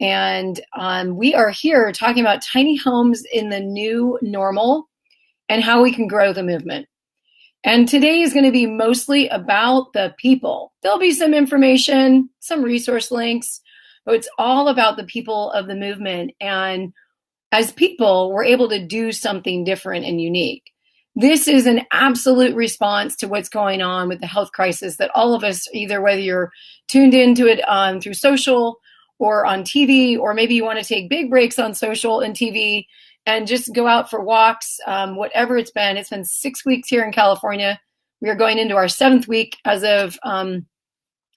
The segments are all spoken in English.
And we are here talking about tiny homes in the new normal and how we can grow the movement. And today is going to be mostly about the people. There'll be some information, some resource links, but it's all about the people of the movement. And as people, we're able to do something different and unique. This is an absolute response to what's going on with the health crisis that all of us, either whether you're tuned into it through social or on TV, or maybe you want to take big breaks on social and TV and just go out for walks, whatever it's been. It's been 6 weeks here in California. We are going into our 7th week as of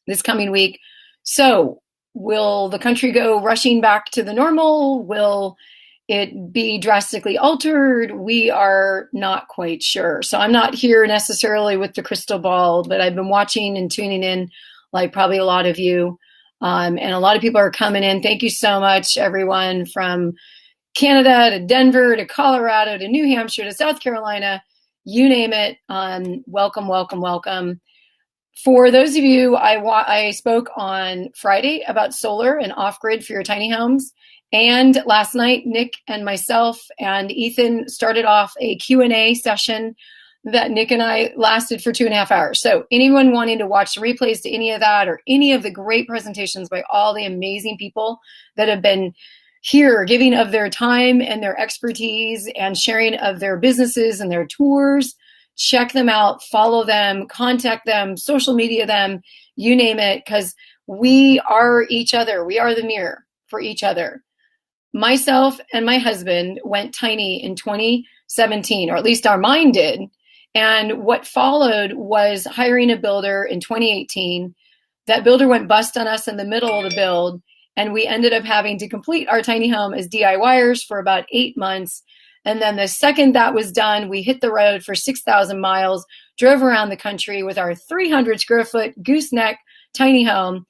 this coming week. So will the country go rushing back to the normal? Will it be drastically altered? We are not quite sure. So I'm not here necessarily with the crystal ball, but I've been watching and tuning in like probably a lot of you. And a lot of people are coming in. Thank you so much, everyone from Canada to Denver to Colorado to New Hampshire to South Carolina, you name it. Welcome, welcome, welcome. For those of you, I spoke on Friday about solar and off-grid for your tiny homes. And last night, Nick and myself and Ethan started off a Q&A session that Nick and I lasted for 2.5 hours. So anyone wanting to watch the replays to any of that or any of the great presentations by all the amazing people that have been here giving of their time and their expertise and sharing of their businesses and their tours, check them out, follow them, contact them, social media them, you name it, because we are each other. We are the mirror for each other. Myself and my husband went tiny in 2017, or at least our mind did. And what followed was hiring a builder in 2018. That builder went bust on us in the middle of the build, and we ended up having to complete our tiny home as DIYers for about 8 months. And then the second that was done, we hit the road for 6,000 miles, drove around the country with our 300 square foot gooseneck tiny home.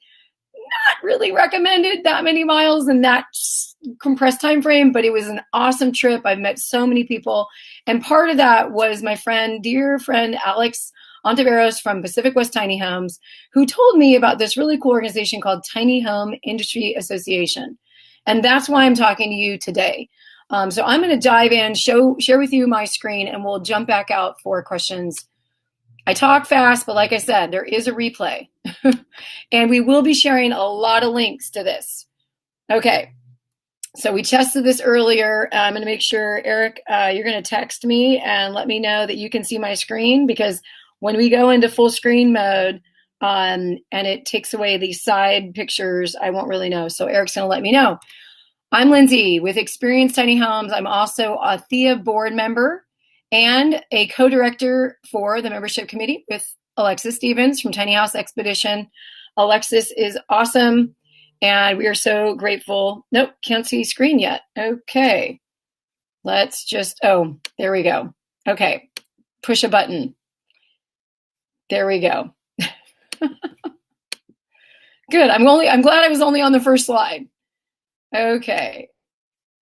Not really recommended that many miles in that compressed time frame, but it was an awesome trip. I've met so many people. And part of that was my friend, dear friend, Alexis from Pacific West Tiny Homes, who told me about this really cool organization called Tiny Home Industry Association. And that's why I'm talking to you today. So I'm going to dive in, share with you my screen, and we'll jump back out for questions. I talk fast, but like I said, there is a replay. And we will be sharing a lot of links to this. Okay, so we tested this earlier. I'm going to make sure, Eric, you're going to text me and let me know that you can see my screen, because when we go into full screen mode and it takes away the side pictures, I won't really know. So Eric's going to let me know. I'm Lindsay with Experience Tiny Homes. I'm also a THIA board member and a co-director for the membership committee with Alexis Stevens from Tiny House Expedition. Alexis is awesome, and we are so grateful. Nope, can't see screen yet. Okay, let's just, oh, there we go. Okay, push a button. There we go. Good, I'm glad I was only on the first slide. Okay,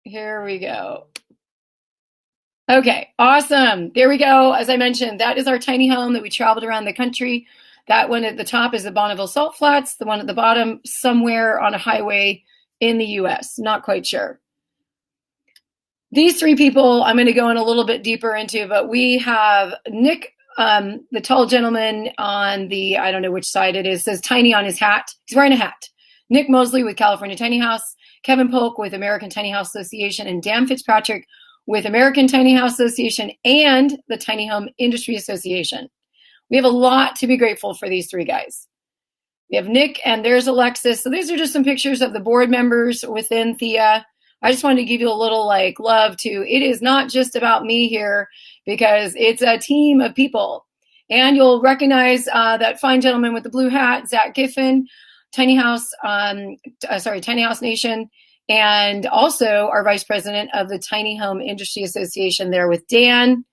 here we go. Okay, awesome. There we go. As I mentioned, that is our tiny home that we traveled around the country. That one at the top is the Bonneville Salt Flats. The one at the bottom, somewhere on a highway in the US. Not quite sure. These three people I'm going to go in a little bit deeper into, but we have Nick, the tall gentleman on the, I don't know which side it is, says tiny on his hat. He's wearing a hat. Nick Mosley with California Tiny House, Kevin Polk with American Tiny House Association, and Dan Fitzpatrick with American Tiny House Association and the Tiny Home Industry Association. We have a lot to be grateful for these three guys. We have Nick, and there's Alexis. So these are just some pictures of the board members within THIA. I just wanted to give you a little love too. It is not just about me here, because it's a team of people. And you'll recognize that fine gentleman with the blue hat, Zach Giffen, Tiny House Nation, and also our vice president of the Tiny Home Industry Association there with Dan.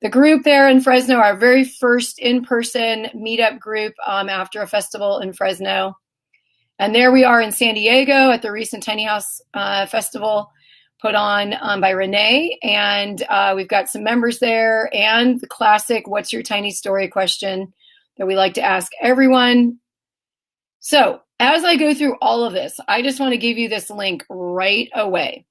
The group there in Fresno, our very first in-person meetup group after a festival in Fresno. And there we are in San Diego at the recent Tiny House Festival put on by Renee. And we've got some members there, and the classic, what's your tiny story question that we like to ask everyone. So As I go through all of this, I just want to give you this link right away.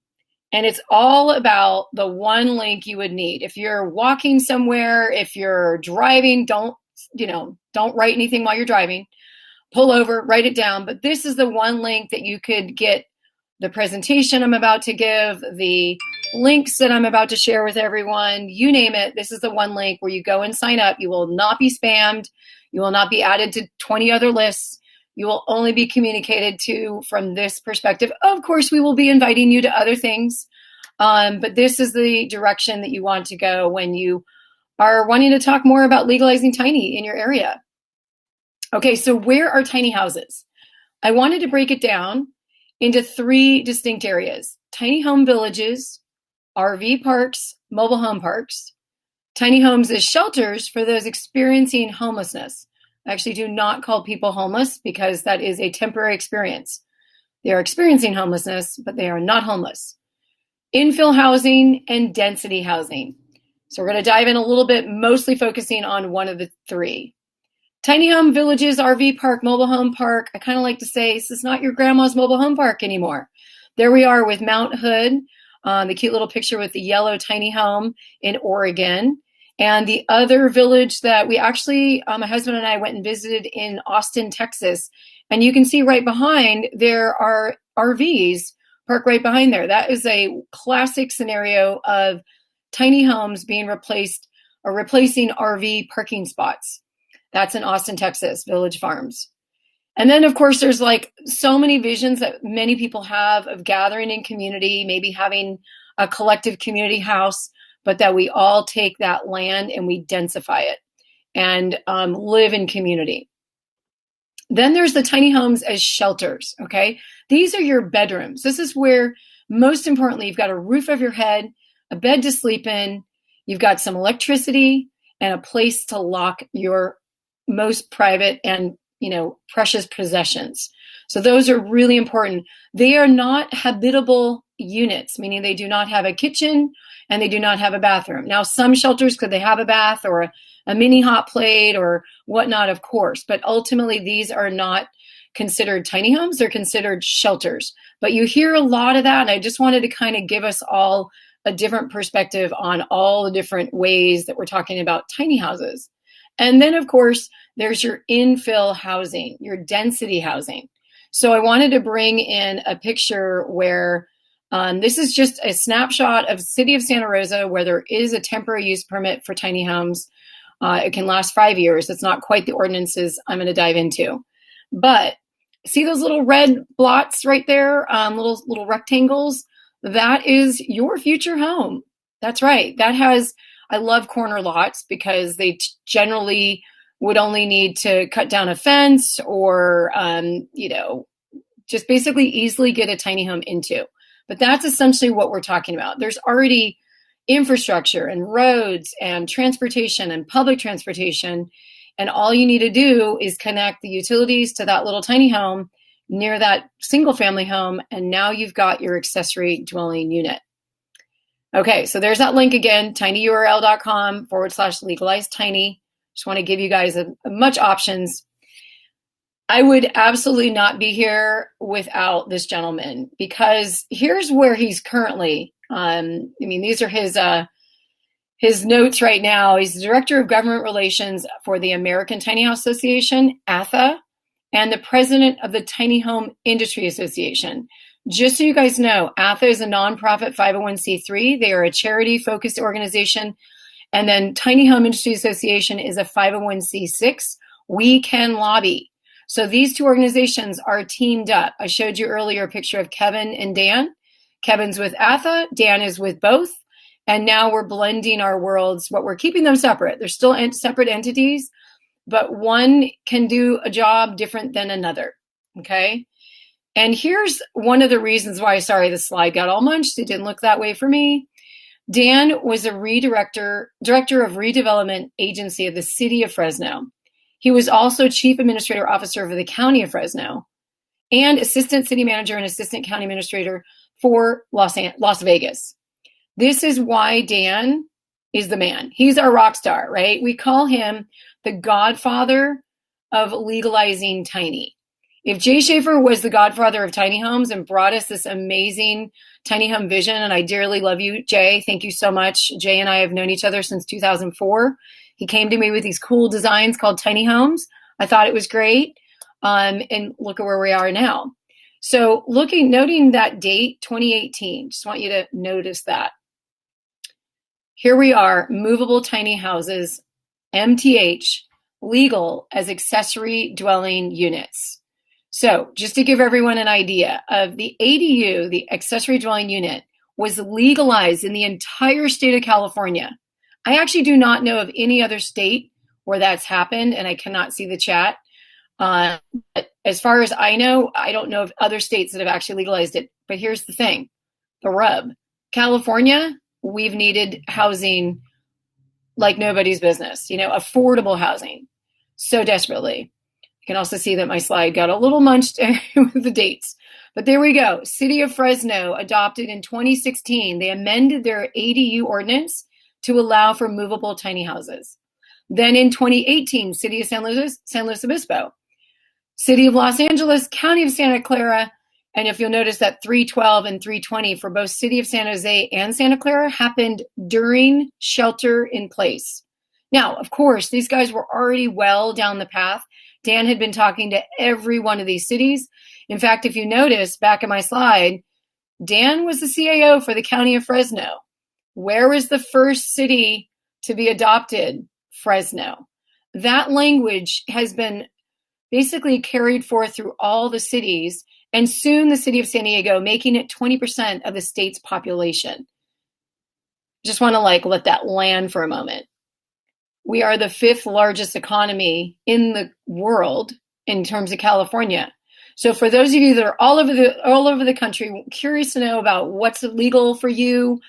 And it's all about the one link you would need. If you're walking somewhere, if you're driving, don't write anything while you're driving. Pull over, write it down. But this is the one link that you could get the presentation I'm about to give, the links that I'm about to share with everyone, you name it. This is the one link where you go and sign up. You will not be spammed. You will not be added to 20 other lists. You will only be communicated to from this perspective. Of course, we will be inviting you to other things, but this is the direction that you want to go when you are wanting to talk more about legalizing tiny in your area. Okay, so where are tiny houses? I wanted to break it down into 3 distinct areas: tiny home villages, RV parks, mobile home parks. Tiny homes as shelters for those experiencing homelessness. I actually do not call people homeless because that is a temporary experience. They are experiencing homelessness, but they are not homeless. Infill housing and density housing. So we're going to dive in a little bit, mostly focusing on one of the 3. Tiny home villages, RV park, mobile home park. I kind of like to say this is not your grandma's mobile home park anymore. There we are with Mount Hood, the cute little picture with the yellow tiny home in Oregon. And the other village that we actually, my husband and I went and visited in Austin, Texas. And you can see right behind, there are RVs parked right behind there. That is a classic scenario of tiny homes being replaced or replacing RV parking spots. That's in Austin, Texas, Village Farms. And then, of course, there's like so many visions that many people have of gathering in community, maybe having a collective community house, but that we all take that land and we densify it and live in community. Then there's the tiny homes as shelters, okay? These are your bedrooms. This is where, most importantly, you've got a roof over your head, a bed to sleep in, you've got some electricity, and a place to lock your most private and precious possessions. So those are really important. They are not habitable units, meaning they do not have a kitchen and they do not have a bathroom. Now, some shelters, could they have a bath or a mini hot plate or whatnot, of course, but ultimately these are not considered tiny homes. They're considered shelters. But you hear a lot of that, and I just wanted to kind of give us all a different perspective on all the different ways that we're talking about tiny houses. And then, of course, there's your infill housing, your density housing. So I wanted to bring in a picture where this is just a snapshot of the city of Santa Rosa, where there is a temporary use permit for tiny homes. It can last 5 years. It's not quite the ordinances I'm going to dive into. But see those little red blots right there, little rectangles? That is your future home. That's right. I love corner lots because they generally would only need to cut down a fence or, just basically easily get a tiny home into. But that's essentially what we're talking about. There's already infrastructure and roads and transportation and public transportation. And all you need to do is connect the utilities to that little tiny home near that single family home. And now you've got your accessory dwelling unit. Okay, so there's that link again, tinyurl.com/legalize tiny. Just want to give you guys a much options. I would absolutely not be here without this gentleman, because here's where he's currently. These are his notes right now. He's the Director of Government Relations for the American Tiny House Association, ATHA, and the President of the Tiny Home Industry Association. Just so you guys know, ATHA is a nonprofit 501c3. They are a charity-focused organization. And then Tiny Home Industry Association is a 501c6. We can lobby. So these 2 organizations are teamed up. I showed you earlier a picture of Kevin and Dan. Kevin's with ATHA, Dan is with both. And now we're blending our worlds, but we're keeping them separate. They're still separate entities, but one can do a job different than another, okay? And here's one of the reasons why, sorry, the slide got all munched. It didn't look that way for me. Dan was a director of redevelopment agency of the city of Fresno. He was also chief administrative officer for the county of Fresno and assistant city manager and assistant county administrator for Las Vegas. This is why Dan is the man. He's our rock star, right? We call him the godfather of legalizing tiny. If Jay Schaefer was the godfather of tiny homes and brought us this amazing tiny home vision, and I dearly love you, Jay. Thank you so much. Jay and I have known each other since 2004. He came to me with these cool designs called tiny homes. I thought it was great. And look at where we are now. So noting that date, 2018, just want you to notice that. Here we are, movable tiny houses, MTH, legal as accessory dwelling units. So just to give everyone an idea of the ADU, the accessory dwelling unit, was legalized in the entire state of California. I actually do not know of any other state where that's happened, and I cannot see the chat. But as far as I know, I don't know of other states that have actually legalized it. But here's the thing, the rub. California, we've needed housing like nobody's business, affordable housing so desperately. You can also see that my slide got a little munched with the dates. But there we go. City of Fresno adopted in 2016. They amended their ADU ordinance to allow for movable tiny houses. Then in 2018, City of San Luis Obispo, City of Los Angeles, County of Santa Clara, and if you'll notice that 312 and 320 for both City of San Jose and Santa Clara happened during shelter in place. Now, of course, these guys were already well down the path. Dan had been talking to every one of these cities. In fact, if you notice back in my slide, Dan was the CAO for the County of Fresno. Where was the first city to be adopted? Fresno. That language has been basically carried forth through all the cities, and soon the city of San Diego, making it 20% of the state's population. Just want to let that land for a moment. We are the 5th largest economy in the world in terms of California. So for those of you that are all over the country, curious to know about what's legal for you,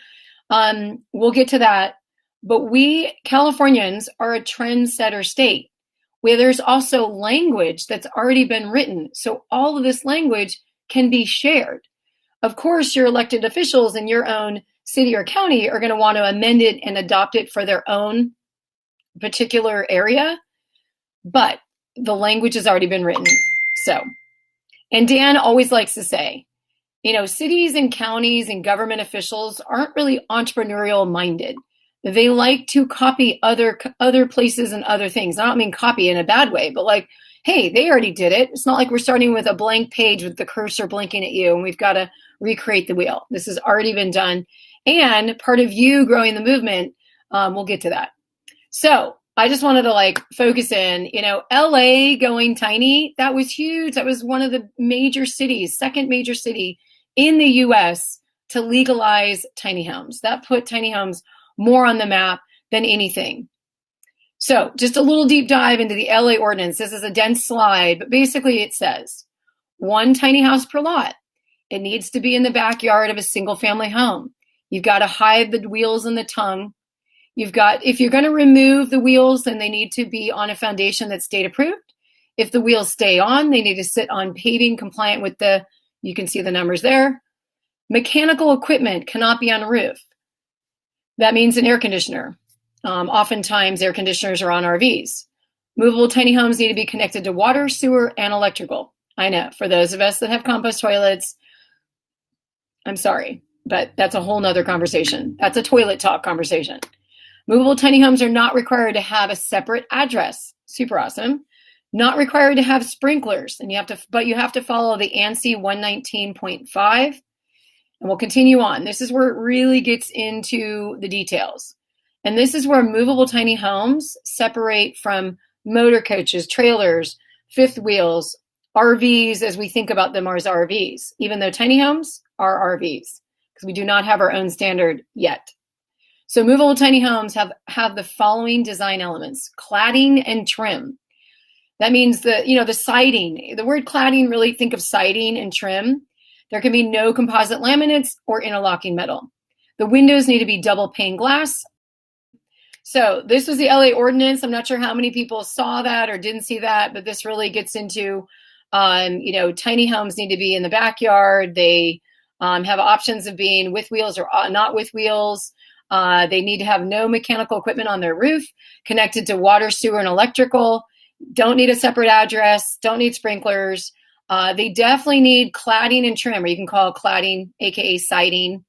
we'll get to that. But we Californians are a trendsetter state where there's also language that's already been written. So all of this language can be shared. Of course, your elected officials in your own city or county are going to want to amend it and adopt it for their own particular area, but the language has already been written. So, and Dan always likes to say, cities and counties and government officials aren't really entrepreneurial minded. They like to copy other places and other things. I don't mean copy in a bad way, but hey, they already did it. It's not like we're starting with a blank page with the cursor blinking at you and we've got to recreate the wheel. This has already been done. And part of you growing the movement, we'll get to that. So I just wanted to focus in, LA going tiny, that was huge. That was one of the major cities, second major city in the US to legalize tiny homes. That put tiny homes more on the map than anything. So just a little deep dive into the LA ordinance. This is a dense slide, but basically it says 1 tiny house per lot. It needs to be in the backyard of a single family home. You've got to hide the wheels and the tongue. If you're going to remove the wheels, then they need to be on a foundation that's state approved. If the wheels stay on, they need to sit on paving compliant with you can see the numbers there. Mechanical equipment cannot be on a roof. That means an air conditioner. Oftentimes, air conditioners are on RVs. Movable tiny homes need to be connected to water, sewer, and electrical. I know, for those of us that have compost toilets, I'm sorry, but that's a whole nother conversation. That's a toilet talk conversation. Movable tiny homes are not required to have a separate address. Super awesome. Not required to have sprinklers, but you have to follow the ANSI 119.5. And we'll continue on. This is where it really gets into the details. And this is where movable tiny homes separate from motor coaches, trailers, fifth wheels, RVs as we think about them as RVs, even though tiny homes are RVs, because we do not have our own standard yet. So movable tiny homes have the following design elements: cladding and trim. That means the siding. The word cladding, really think of siding and trim. There can be no composite laminates or interlocking metal. The windows need to be double pane glass. So this was the LA ordinance. I'm not sure how many people saw that or didn't see that, but this really gets into, tiny homes need to be in the backyard. They have options of being with wheels or not with wheels. They need to have no mechanical equipment on their roof, connected to water, sewer, and electrical. Don't need a separate address. Don't need sprinklers. They definitely need cladding and trim, or you can call it cladding, aka siding.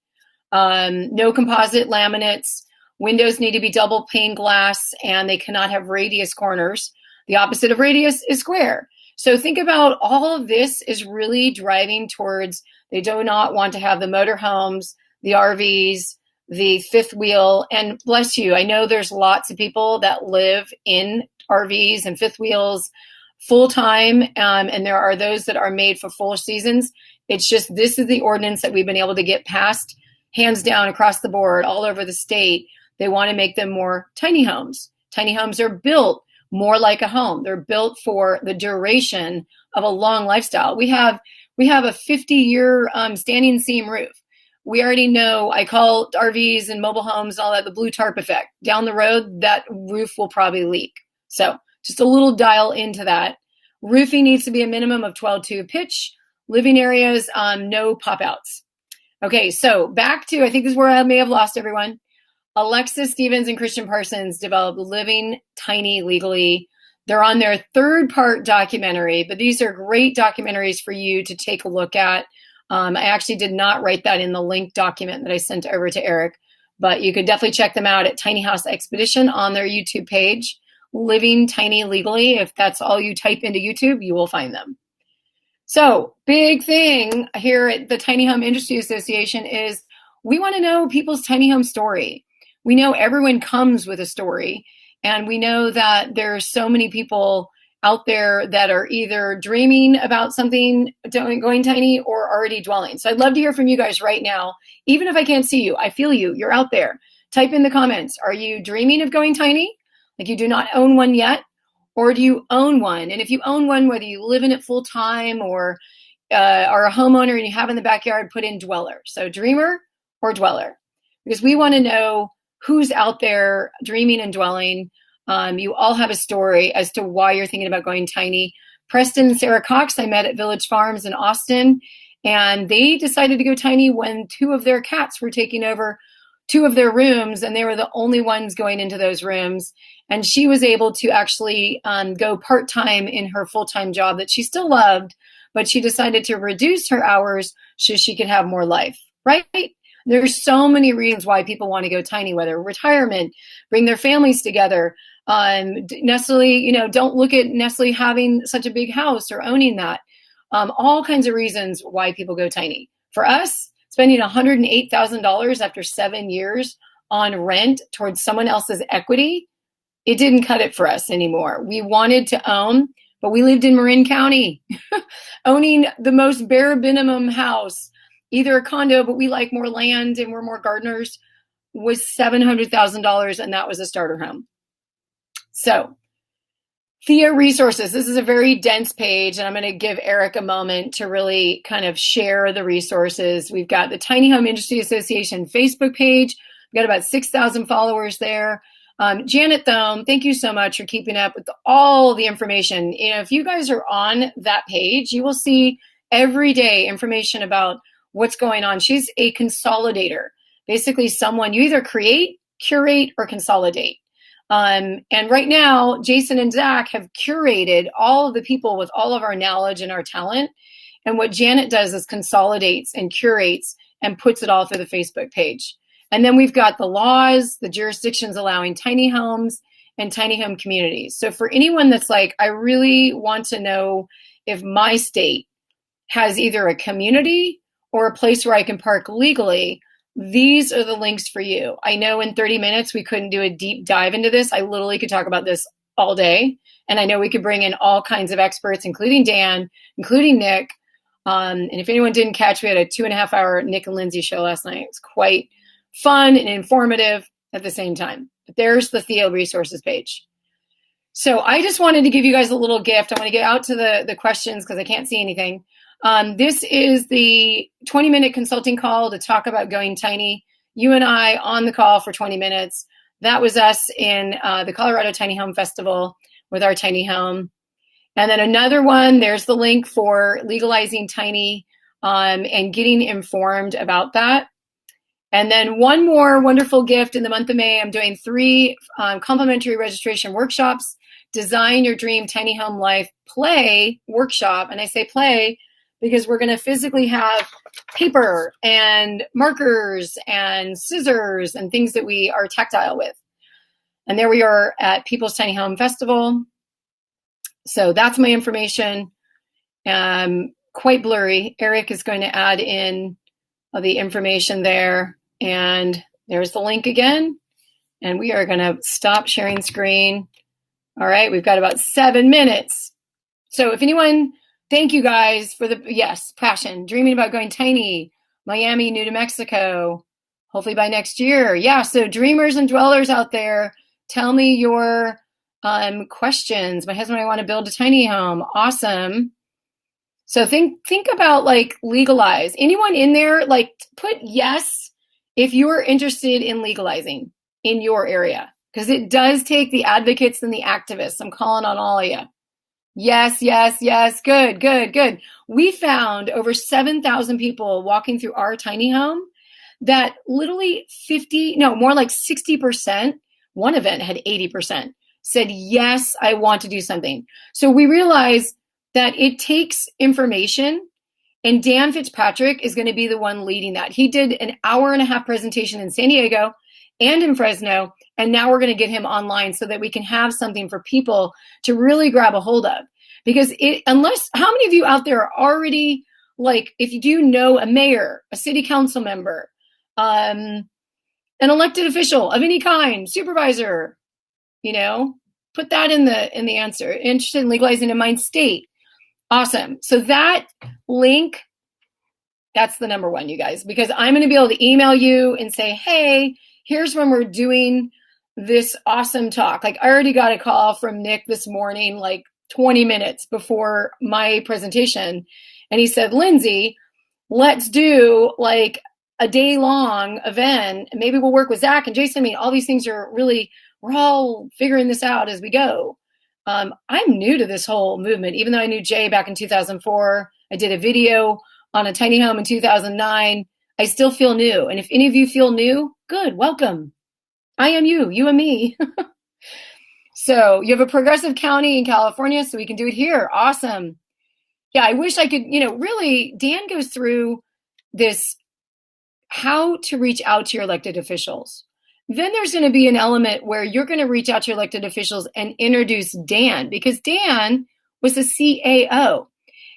No composite laminates. Windows need to be double pane glass, and they cannot have radius corners. The opposite of radius is square. So think about all of this is really driving towards, they do not want to have the motorhomes, the RVs, the fifth wheel, and bless you, I know there's lots of people that live in RVs and fifth wheels full time, and there are those that are made for full seasons. It's just, this is the ordinance that we've been able to get passed, hands down across the board, all over the state. They want to make them more tiny homes. Tiny homes are built more like a home. They're built for the duration of a long lifestyle. We have a 50-year standing seam roof. We already know, I call RVs and mobile homes, all that, the blue tarp effect. Down the road, that roof will probably leak. So just a little dial into that. Roofing needs to be a minimum of 12-2 pitch. Living areas, no pop-outs. Okay, so back to, I think this is where I may have lost everyone. Alexis Stevens and Christian Parsons developed Living Tiny Legally. They're on their third part documentary, but these are great documentaries for you to take a look at. I actually did not write that in the link document that I sent over to Eric, but you could definitely check them out at Tiny House Expedition on their YouTube page. Living Tiny Legally. If that's all you type into YouTube, you will find them. So big thing here at the Tiny Home Industry Association is we want to know people's tiny home story. We know everyone comes with a story, and we know that there's so many people out there that are either dreaming about something, going tiny, or already dwelling. So I'd love to hear from you guys right now. Even if I can't see you, I feel you. You're out there. Type in the comments. Are you dreaming of going tiny? Like you do not own one yet? Or do you own one? And if you own one, whether you live in it full time or are a homeowner and you have in the backyard, put in dweller. So dreamer or dweller, because we want to know who's out there dreaming and dwelling. You all have a story as to why you're thinking about going tiny. Preston and Sarah Cox, I met at Village Farms in Austin, and they decided to go tiny when two of their cats were taking over two of their rooms, and they were the only ones going into those rooms. And she was able to actually go part-time in her full-time job that she still loved, but she decided to reduce her hours so she could have more life, right? There's so many reasons why people want to go tiny, whether retirement, bring their families together, necessarily, don't look at necessarily having such a big house or owning that. All kinds of reasons why people go tiny. For us, spending $108,000 after 7 years on rent towards someone else's equity, it didn't cut it for us anymore. We wanted to own, but we lived in Marin County, owning the most bare minimum house, either a condo, but we like more land and we're more gardeners, was $700,000, and that was a starter home. So THIA resources. This is a very dense page, and I'm going to give Eric a moment to really kind of share the resources. We've got the Tiny Home Industry Association Facebook page. We've got about 6,000 followers there. Janet Thome, thank you so much for keeping up with all the information. If you guys are on that page, you will see every day information about what's going on. She's a consolidator, basically someone you either create, curate, or consolidate. And right now, Jason and Zach have curated all of the people with all of our knowledge and our talent. And what Janet does is consolidates and curates and puts it all through the Facebook page. And then we've got the laws, the jurisdictions allowing tiny homes and tiny home communities. So for anyone that's like, I really want to know if my state has either a community or a place where I can park legally, these are the links for you. I know in 30 minutes, we couldn't do a deep dive into this. I literally could talk about this all day. And I know we could bring in all kinds of experts, including Dan, including Nick. And if anyone didn't catch, we had a 2.5-hour Nick and Lindsay show last night. It was quite fun and informative at the same time. But there's the THIA resources page. So I just wanted to give you guys a little gift. I want to get out to the questions because I can't see anything. This is the 20-minute consulting call to talk about going tiny. You and I on the call for 20 minutes. That was us in the Colorado Tiny Home Festival with our tiny home. And then another one, there's the link for legalizing tiny and getting informed about that. And then one more wonderful gift in the month of May. I'm doing 3 complimentary registration workshops Design Your Dream Tiny Home Life play workshop. And I say play because we're going to physically have paper and markers and scissors and things that we are tactile with. And there we are at People's Tiny Home Festival. So that's my information. Quite blurry. Eric is going to add in the information there. And there's the link again. And we are going to stop sharing screen. All right, we've got about 7 minutes. So if anyone, thank you guys for the, yes, passion, dreaming about going tiny, Miami, New Mexico, hopefully by next year. Yeah, so dreamers and dwellers out there, tell me your questions. My husband and I want to build a tiny home. Awesome. So think about like legalize. Anyone in there, like put yes if you're interested in legalizing in your area, because it does take the advocates and the activists. I'm calling on all of you. Yes, yes, yes. Good, good, good. We found over 7,000 people walking through our tiny home that literally more like 60%, one event had 80%, said, yes, I want to do something. So we realized that it takes information, and Dan Fitzpatrick is going to be the one leading that. He did an 1.5-hour presentation in San Diego and in Fresno, and now we're going to get him online so that we can have something for people to really grab a hold of. Because how many of you out there are already, like, if you do know a mayor, a city council member, an elected official of any kind, supervisor, put that in the answer. Interested in legalizing in my state. Awesome. So that link, that's the number one, you guys, because I'm going to be able to email you and say, hey, here's when we're doing this awesome talk. Like I already got a call from Nick this morning, like 20 minutes before my presentation. And he said, Lindsay, let's do like a day-long event. And maybe we'll work with Zach and Jason. I mean, all these things are really, we're all figuring this out as we go. I'm new to this whole movement, even though I knew Jay back in 2004. I did a video on a tiny home in 2009. I still feel new. And if any of you feel new, good, welcome. I am you and me. So you have a progressive county in California, so we can do it here. Awesome. Yeah, I wish I could, really, Dan goes through this, how to reach out to your elected officials. Then there's going to be an element where you're going to reach out to your elected officials and introduce Dan, because Dan was a CAO.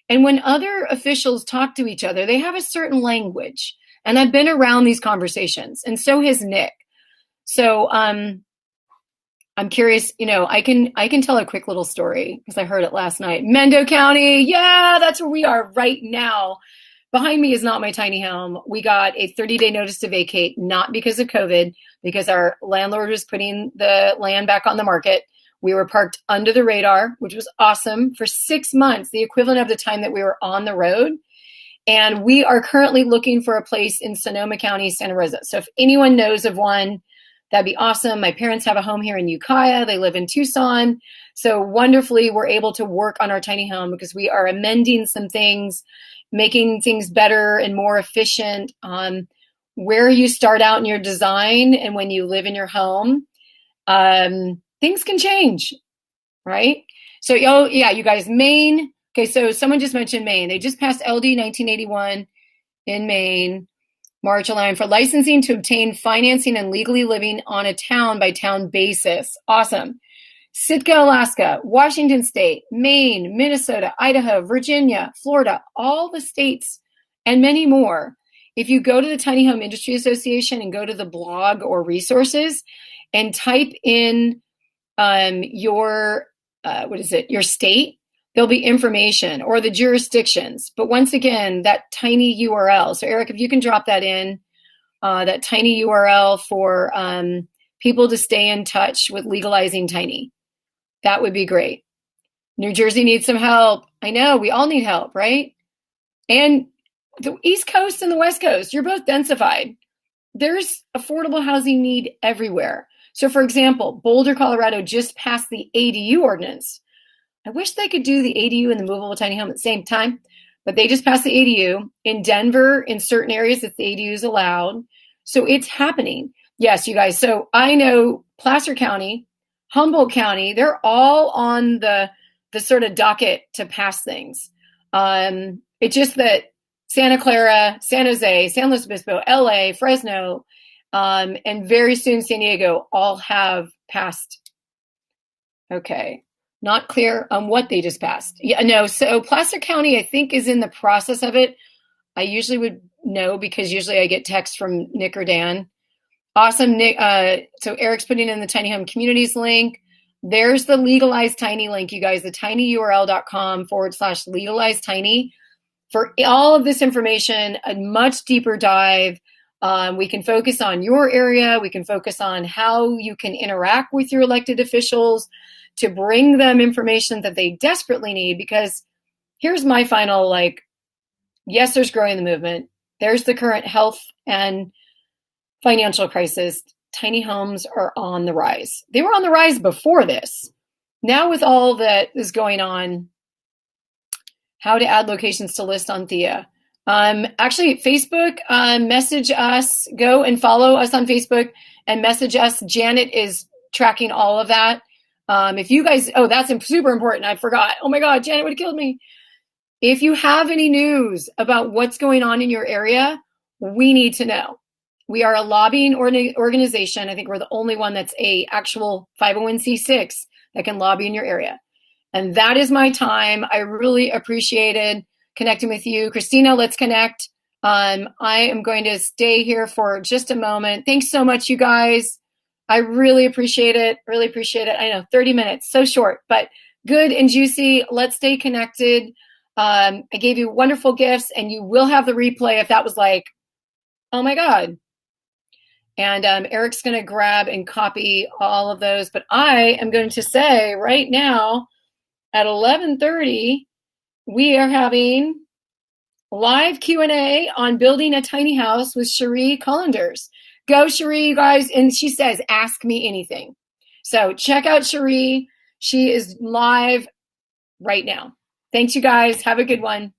And when other officials talk to each other, they have a certain language. And I've been around these conversations, and so has Nick. So I'm curious, I can tell a quick little story because I heard it last night. Mendo County, yeah, that's where we are right now. Behind me is not my tiny home. We got a 30-day notice to vacate, not because of COVID, because our landlord was putting the land back on the market. We were parked under the radar, which was awesome, for 6 months, the equivalent of the time that we were on the road. And we are currently looking for a place in Sonoma County, Santa Rosa. So if anyone knows of one, that'd be awesome. My parents have a home here in Ukiah. They live in Tucson. So wonderfully, we're able to work on our tiny home because we are amending some things, making things better and more efficient on where you start out in your design and when you live in your home. Things can change, right? So, yeah, you guys, Maine. Okay, so someone just mentioned Maine. They just passed LD 1981 in Maine, March 11, for licensing to obtain financing and legally living on a town-by-town basis. Awesome. Sitka, Alaska, Washington State, Maine, Minnesota, Idaho, Virginia, Florida, all the states and many more. If you go to the Tiny Home Industry Association and go to the blog or resources and type in your state, there'll be information, or the jurisdictions. But once again, that tiny URL. So Eric, if you can drop that in, that tiny URL for people to stay in touch with legalizing tiny. That would be great. New Jersey needs some help. I know, we all need help, right? And the East Coast and the West Coast, you're both densified. There's affordable housing need everywhere. So for example, Boulder, Colorado just passed the ADU ordinance. I wish they could do the ADU and the movable tiny home at the same time, but they just passed the ADU. In Denver, in certain areas, the ADU is allowed. So it's happening. Yes, you guys. So I know Placer County, Humboldt County, they're all on the sort of docket to pass things. It's just that Santa Clara, San Jose, San Luis Obispo, LA, Fresno, and very soon San Diego all have passed. Okay, not clear on what they just passed. Yeah, no, so Placer County, I think, is in the process of it. I usually would know because usually I get texts from Nick or Dan. Awesome, Nick. So Eric's putting in the Tiny Home Communities link. There's the Legalized Tiny link, you guys, the tinyurl.com/legalized tiny. For all of this information, a much deeper dive. We can focus on your area. We can focus on how you can interact with your elected officials to bring them information that they desperately need. Because here's my final, yes, there's growing the movement. There's the current health and financial crisis. Tiny homes are on the rise. They were on the rise before this. Now with all that is going on, how to add locations to list on THIA. Actually, Facebook, message us, go and follow us on Facebook and message us. Janet is tracking all of that. If you guys, that's super important. I forgot. Oh my God, Janet would have killed me. If you have any news about what's going on in your area, we need to know. We are a lobbying organization. I think we're the only one that's a actual 501c6 that can lobby in your area. And that is my time. I really appreciated connecting with you. Christina, let's connect. I am going to stay here for just a moment. Thanks so much, you guys. I really appreciate it. Really appreciate it. I know 30 minutes, so short, but good and juicy. Let's stay connected. I gave you wonderful gifts, and you will have the replay if that was like, oh my God. And Eric's going to grab and copy all of those. But I am going to say right now at 11:30, we are having live Q&A on building a tiny house with Cherie Collanders. Go, Cherie, you guys. And she says, ask me anything. So check out Cherie. She is live right now. Thanks, you guys. Have a good one.